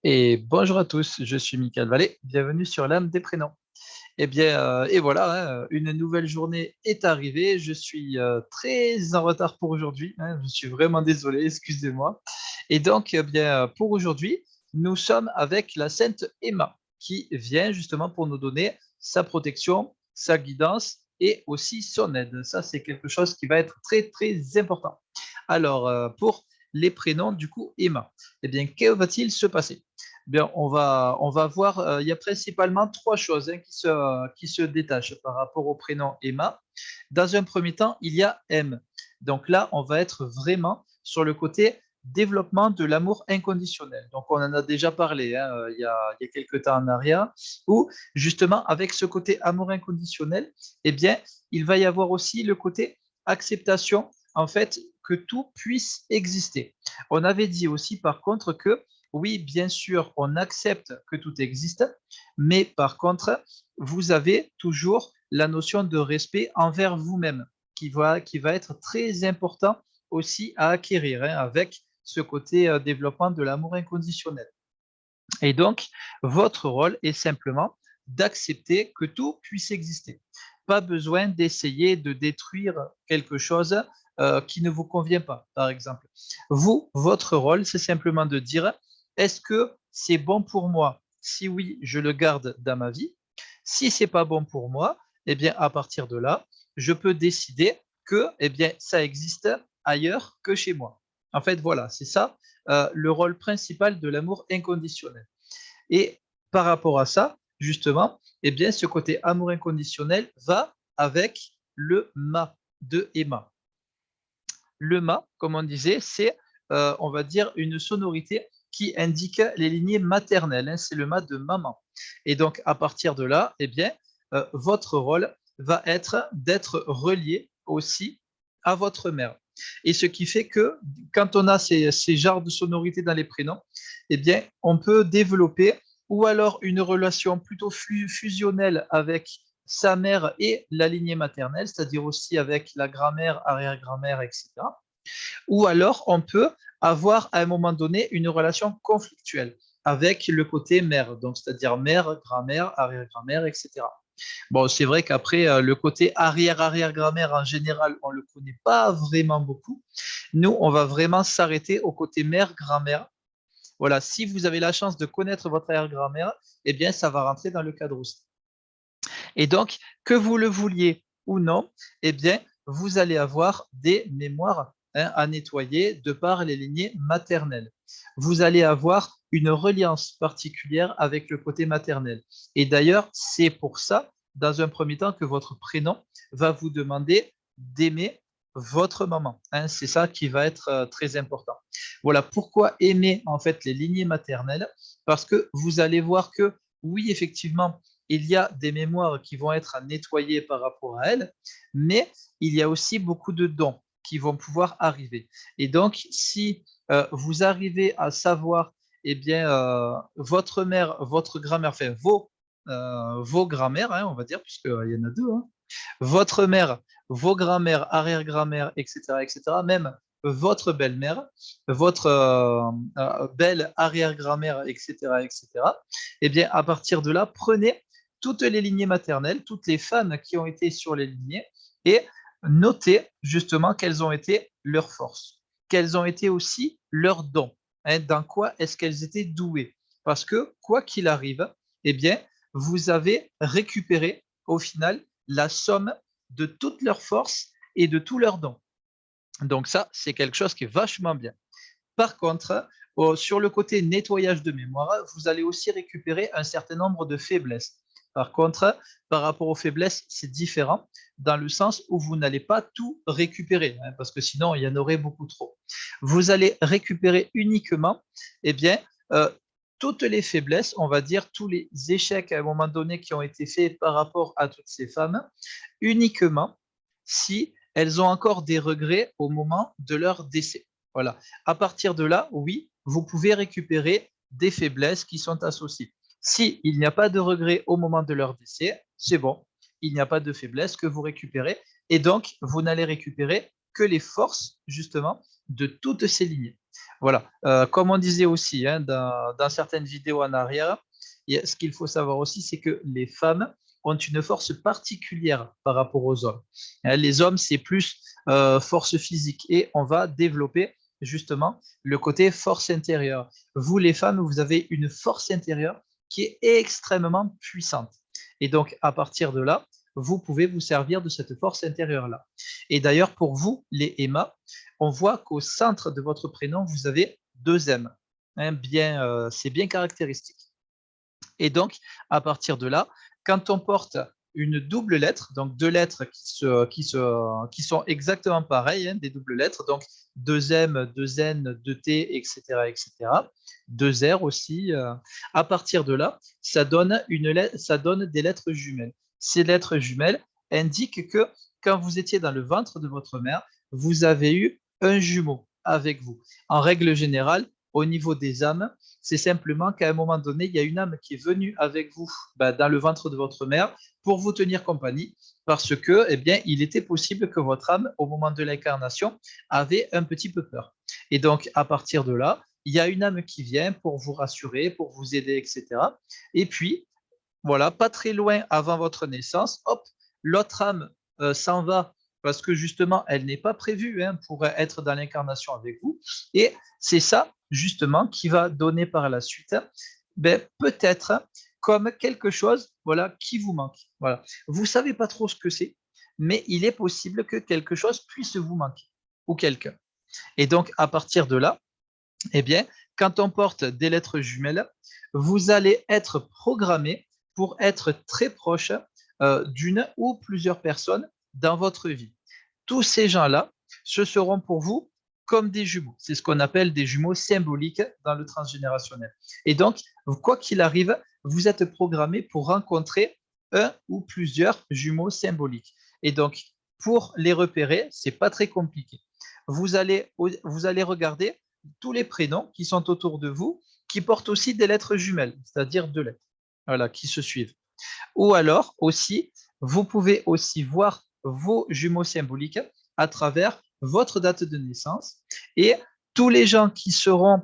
Et bonjour à tous, je suis Michael Vallée, bienvenue sur l'âme des prénoms. Eh bien, et voilà, hein, une nouvelle journée est arrivée. Je suis très en retard pour aujourd'hui, hein, je suis vraiment désolé, excusez-moi. Et donc, eh bien, pour aujourd'hui, nous sommes avec la Sainte Emma, qui vient justement pour nous donner sa protection, sa guidance et aussi son aide. Ça, c'est quelque chose qui va être très, très important. Alors, pour les prénoms, du coup, Emma, eh bien, que va-t-il se passer? Bien, on va voir, il y a principalement trois choses, hein, qui se détachent par rapport au prénom Emma. Dans un premier temps, il y a M. Donc là, on va être vraiment sur le côté développement de l'amour inconditionnel. Donc on en a déjà parlé, hein, il y a quelques temps en arrière, où justement avec ce côté amour inconditionnel, eh bien, il va y avoir aussi le côté acceptation, en fait, que tout puisse exister. On avait dit aussi par contre que oui, bien sûr, on accepte que tout existe, mais par contre, vous avez toujours la notion de respect envers vous-même qui va être très important aussi à acquérir, hein, avec ce côté développement de l'amour inconditionnel. Et donc, votre rôle est simplement d'accepter que tout puisse exister. Pas besoin d'essayer de détruire quelque chose qui ne vous convient pas, par exemple. Vous, votre rôle, c'est simplement de dire, est-ce que c'est bon pour moi? Si oui, je le garde dans ma vie. Si c'est pas bon pour moi, eh bien, à partir de là, je peux décider que, eh bien, ça existe ailleurs que chez moi. En fait, voilà, c'est ça le rôle principal de l'amour inconditionnel. Et par rapport à ça, justement, eh bien, ce côté amour inconditionnel va avec le ma de Emma. Le ma, comme on disait, c'est, on va dire, une sonorité qui indique les lignées maternelles, hein, c'est le ma de maman. Et donc, à partir de là, eh bien, votre rôle va être d'être relié aussi à votre mère. Et ce qui fait que quand on a ces genres de sonorités dans les prénoms, eh bien, on peut développer ou alors une relation plutôt fusionnelle avec sa mère et la lignée maternelle, c'est-à-dire aussi avec la grand-mère, arrière-grand-mère, etc. Ou alors on peut avoir à un moment donné une relation conflictuelle avec le côté mère, donc c'est-à-dire mère, grand-mère, arrière-grand-mère, etc. Bon, c'est vrai qu'après, le côté arrière-arrière-grand-mère, en général, on ne le connaît pas vraiment beaucoup. Nous, on va vraiment s'arrêter au côté mère, grand-mère. Voilà, si vous avez la chance de connaître votre arrière-grand-mère, eh bien, ça va rentrer dans le cadre aussi. Et donc, que vous le vouliez ou non, eh bien, vous allez avoir des mémoires, hein, à nettoyer de par les lignées maternelles. Vous allez avoir une reliance particulière avec le côté maternel. Et d'ailleurs, c'est pour ça, dans un premier temps, que votre prénom va vous demander d'aimer votre maman, hein. C'est ça qui va être très important. Voilà pourquoi aimer en fait les lignées maternelles, parce que vous allez voir que oui, effectivement, il y a des mémoires qui vont être à nettoyer par rapport à elles, mais il y a aussi beaucoup de dons qui vont pouvoir arriver. Et donc, si vous arrivez à savoir, eh bien, votre mère, votre grand-mère, enfin vos grands-mères, hein, on va dire, puisqu'il y en a deux, hein, votre mère, vos grands-mères, arrière-grand-mères, etc., etc., même votre belle-mère, votre belle arrière-grand-mère, etc., etc., eh bien, à partir de là, prenez toutes les lignées maternelles, toutes les femmes qui ont été sur les lignées, et notez justement quelles ont été leurs forces, quelles ont été aussi leurs dons, hein, dans quoi est-ce qu'elles étaient douées. Parce que, quoi qu'il arrive, eh bien, vous avez récupéré au final la somme de toutes leurs forces et de tous leurs dons. Donc ça, c'est quelque chose qui est vachement bien. Par contre, sur le côté nettoyage de mémoire, vous allez aussi récupérer un certain nombre de faiblesses. Par contre, par rapport aux faiblesses, c'est différent dans le sens où vous n'allez pas tout récupérer, hein, parce que sinon, il y en aurait beaucoup trop. Vous allez récupérer uniquement, eh bien, euh, toutes les faiblesses, on va dire tous les échecs à un moment donné qui ont été faits par rapport à toutes ces femmes, uniquement si elles ont encore des regrets au moment de leur décès. Voilà. À partir de là, oui, vous pouvez récupérer des faiblesses qui sont associées. Si il n'y a pas de regrets au moment de leur décès, c'est bon. Il n'y a pas de faiblesse que vous récupérez. Et donc, vous n'allez récupérer que les forces, justement, de toutes ces lignées. Voilà. Comme on disait aussi hein, dans certaines vidéos en arrière, ce qu'il faut savoir aussi, c'est que les femmes ont une force particulière par rapport aux hommes. Hein, les hommes, c'est plus force physique et on va développer justement le côté force intérieure. Vous, les femmes, vous avez une force intérieure qui est extrêmement puissante. Et donc, à partir de là, vous pouvez vous servir de cette force intérieure-là. Et d'ailleurs, pour vous, les Emma, on voit qu'au centre de votre prénom, vous avez deux M. Hein, c'est bien caractéristique. Et donc, à partir de là, quand on porte une double lettre, donc deux lettres qui sont exactement pareilles, hein, des doubles lettres, donc deux M, deux N, deux T, etc., deux R aussi. À partir de là, ça donne des lettres jumelles. Ces lettres jumelles indiquent que quand vous étiez dans le ventre de votre mère, vous avez eu un jumeau avec vous. En règle générale, au niveau des âmes, c'est simplement qu'à un moment donné, il y a une âme qui est venue avec vous dans le ventre de votre mère pour vous tenir compagnie, parce que, eh bien, il était possible que votre âme, au moment de l'incarnation, avait un petit peu peur. Et donc, à partir de là, il y a une âme qui vient pour vous rassurer, pour vous aider, etc. Et puis, voilà, pas très loin avant votre naissance, hop, l'autre âme s'en va parce que justement, elle n'est pas prévue hein, pour être dans l'incarnation avec vous. Et c'est ça, justement, qui va donner par la suite, peut-être comme quelque chose voilà, qui vous manque. Voilà. Vous ne savez pas trop ce que c'est, mais il est possible que quelque chose puisse vous manquer ou quelqu'un. Et donc, à partir de là, eh bien, quand on porte des lettres jumelles, vous allez être programmé pour être très proche d'une ou plusieurs personnes dans votre vie. Tous ces gens-là, ce seront pour vous comme des jumeaux. C'est ce qu'on appelle des jumeaux symboliques dans le transgénérationnel. Et donc, quoi qu'il arrive, vous êtes programmé pour rencontrer un ou plusieurs jumeaux symboliques. Et donc, pour les repérer, c'est pas très compliqué. Vous allez regarder tous les prénoms qui sont autour de vous, qui portent aussi des lettres jumelles, c'est-à-dire deux lettres, voilà, qui se suivent. Ou alors aussi, vous pouvez aussi voir vos jumeaux symboliques à travers votre date de naissance et tous les gens qui seront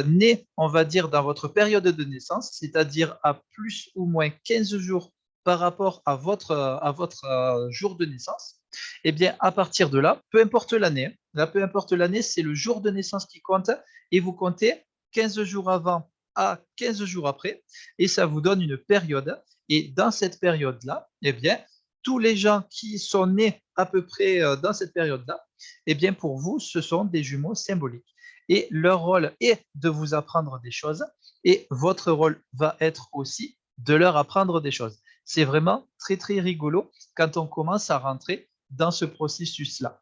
nés, on va dire, dans votre période de naissance, c'est-à-dire à plus ou moins 15 jours par rapport à votre jour de naissance, eh bien, à partir de là, peu importe l'année, là, peu importe l'année, c'est le jour de naissance qui compte et vous comptez 15 jours avant à 15 jours après et ça vous donne une période. Et dans cette période-là, eh bien, tous les gens qui sont nés à peu près dans cette période-là, eh bien, pour vous, ce sont des jumeaux symboliques. Et leur rôle est de vous apprendre des choses et votre rôle va être aussi de leur apprendre des choses. C'est vraiment très, très rigolo quand on commence à rentrer dans ce processus-là.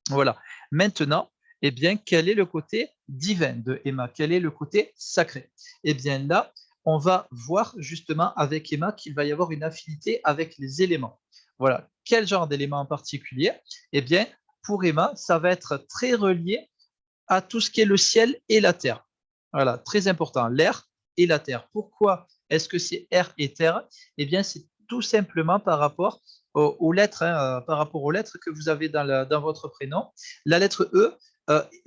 Voilà. Maintenant, eh bien, quel est le côté divin de Emma? Quel est le côté sacré? Eh bien, là, on va voir justement avec Emma qu'il va y avoir une affinité avec les éléments. Voilà. Quel genre d'éléments en particulier? Eh bien, pour Emma, ça va être très relié à tout ce qui est le ciel et la terre. Voilà, très important, l'air et la terre. Pourquoi est-ce que c'est air et terre? Eh bien, c'est tout simplement par rapport aux lettres, hein, par rapport aux lettres que vous avez dans votre prénom. La lettre E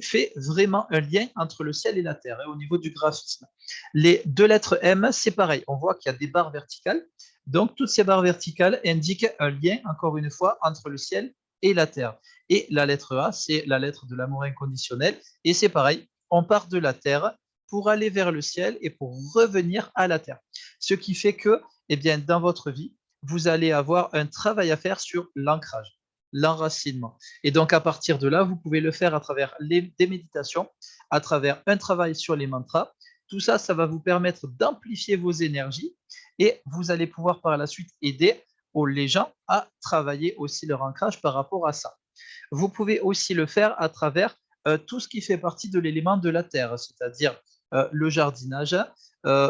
fait vraiment un lien entre le ciel et la terre hein, au niveau du graphisme. Les deux lettres M, c'est pareil. On voit qu'il y a des barres verticales. Donc, toutes ces barres verticales indiquent un lien, encore une fois, entre le ciel et la terre. Et la lettre A, c'est la lettre de l'amour inconditionnel. Et c'est pareil, on part de la terre pour aller vers le ciel et pour revenir à la terre. Ce qui fait que, eh bien, dans votre vie, vous allez avoir un travail à faire sur l'ancrage, l'enracinement. Et donc, à partir de là, vous pouvez le faire à travers des méditations, à travers un travail sur les mantras. Tout ça, ça va vous permettre d'amplifier vos énergies et vous allez pouvoir par la suite aider les gens à travailler aussi leur ancrage par rapport à ça. Vous pouvez aussi le faire à travers tout ce qui fait partie de l'élément de la terre, c'est-à-dire le jardinage,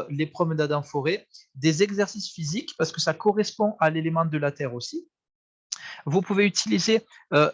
les promenades en forêt, des exercices physiques, parce que ça correspond à l'élément de la terre aussi. Vous pouvez utiliser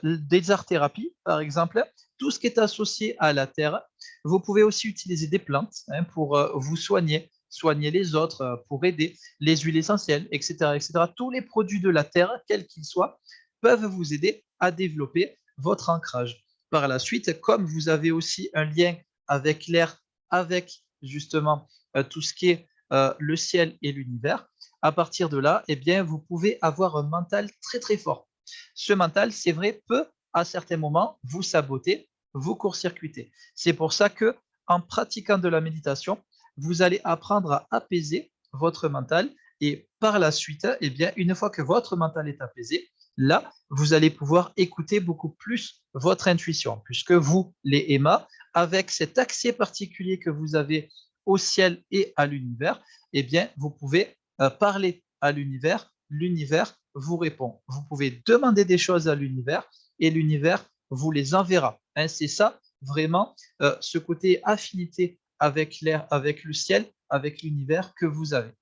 des arts-thérapies, par exemple, tout ce qui est associé à la terre. Vous pouvez aussi utiliser des plantes hein, pour vous soigner, soigner les autres, pour aider, les huiles essentielles, etc., etc. Tous les produits de la terre, quels qu'ils soient, peuvent vous aider à développer votre ancrage. Par la suite, comme vous avez aussi un lien avec l'air, avec justement tout ce qui est le ciel et l'univers, à partir de là, eh bien, vous pouvez avoir un mental très très fort. Ce mental, c'est vrai, peut à certains moments vous saboter, vous court-circuiter. C'est pour ça que en pratiquant de la méditation, vous allez apprendre à apaiser votre mental et par la suite, eh bien, une fois que votre mental est apaisé, là, vous allez pouvoir écouter beaucoup plus votre intuition, puisque vous, les Emma, avec cet accès particulier que vous avez au ciel et à l'univers, eh bien, vous pouvez parler à l'univers, l'univers vous répond. Vous pouvez demander des choses à l'univers et l'univers vous les enverra. Hein, c'est ça, vraiment, ce côté affinité avec l'air, avec le ciel, avec l'univers que vous avez.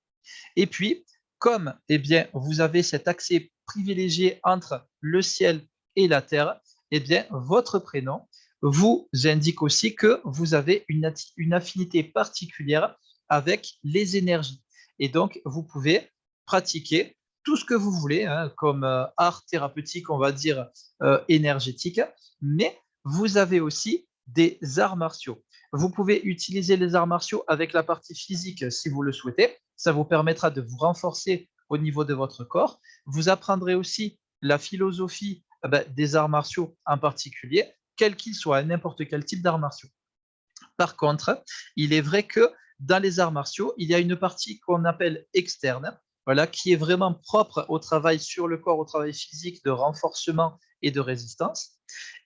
Et puis, comme eh bien, vous avez cet accès privilégié entre le ciel et la terre, eh bien, votre prénom vous indique aussi que vous avez une affinité particulière avec les énergies. Et donc, vous pouvez pratiquer tout ce que vous voulez, hein, comme art thérapeutique, on va dire énergétique, mais vous avez aussi des arts martiaux. Vous pouvez utiliser les arts martiaux avec la partie physique si vous le souhaitez. Ça vous permettra de vous renforcer au niveau de votre corps. Vous apprendrez aussi la philosophie des arts martiaux en particulier, quel qu'il soit, n'importe quel type d'arts martiaux. Par contre, il est vrai que dans les arts martiaux, il y a une partie qu'on appelle externe, voilà, qui est vraiment propre au travail sur le corps, au travail physique de renforcement et de résistance.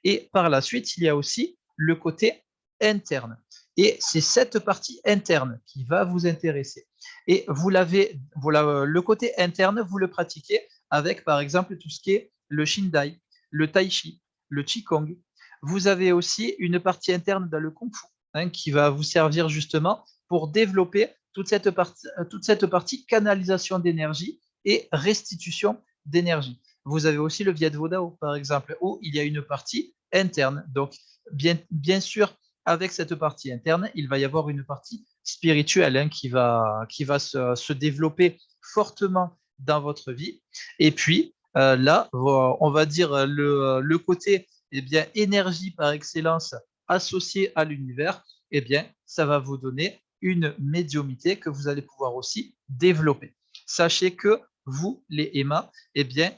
Et par la suite, il y a aussi le côté interne. Et c'est cette partie interne qui va vous intéresser. Et vous l'avez, voilà, le côté interne, vous le pratiquez avec, par exemple, tout ce qui est le Shindai, le Tai Chi, le Qigong. Vous avez aussi une partie interne dans le Kung Fu, hein, qui va vous servir justement pour développer toute cette partie canalisation d'énergie et restitution d'énergie. Vous avez aussi le Viet Vo Dao, par exemple, où il y a une partie interne. Donc, bien sûr, avec cette partie interne, il va y avoir une partie spirituelle, hein, qui va se développer fortement dans votre vie. Et puis, là, on va dire le côté eh bien, énergie par excellence associée à l'univers, eh bien, ça va vous donner une médiumité que vous allez pouvoir aussi développer. Sachez que vous, les Emma, eh bien,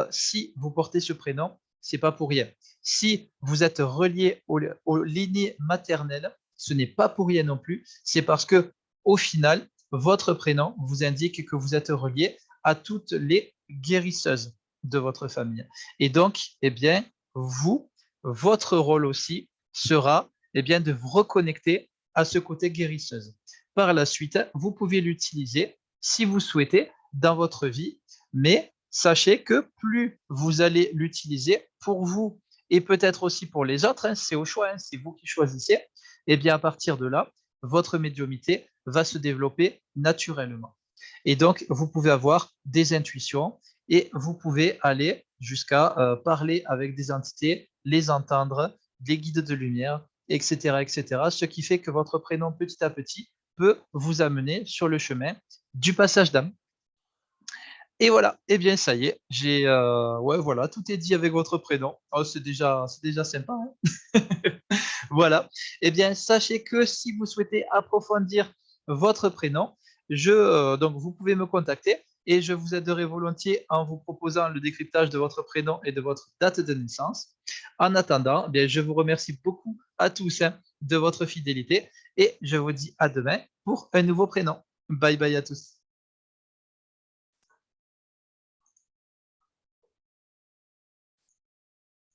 si vous portez ce prénom, c'est pas pour rien. Si vous êtes relié aux lignées maternelles, ce n'est pas pour rien non plus. C'est parce que, au final, votre prénom vous indique que vous êtes relié à toutes les guérisseuses de votre famille. Et donc, eh bien, vous, votre rôle aussi sera eh bien, de vous reconnecter à ce côté guérisseuse. Par la suite, vous pouvez l'utiliser si vous souhaitez dans votre vie, mais sachez que plus vous allez l'utiliser pour vous et peut-être aussi pour les autres, hein, c'est au choix, hein, c'est vous qui choisissez, et eh bien à partir de là, votre médiumité va se développer naturellement. Et donc, vous pouvez avoir des intuitions et vous pouvez aller jusqu'à parler avec des entités, les entendre, des guides de lumière, etc., etc. Ce qui fait que votre prénom, petit à petit, peut vous amener sur le chemin du passage d'âme. Et voilà, eh bien ça y est, ouais voilà, tout est dit avec votre prénom. Oh, c'est déjà sympa, hein. Voilà. Eh bien, sachez que si vous souhaitez approfondir votre prénom, donc vous pouvez me contacter et je vous aiderai volontiers en vous proposant le décryptage de votre prénom et de votre date de naissance. En attendant, eh bien, je vous remercie beaucoup à tous, hein, de votre fidélité et je vous dis à demain pour un nouveau prénom. Bye bye à tous.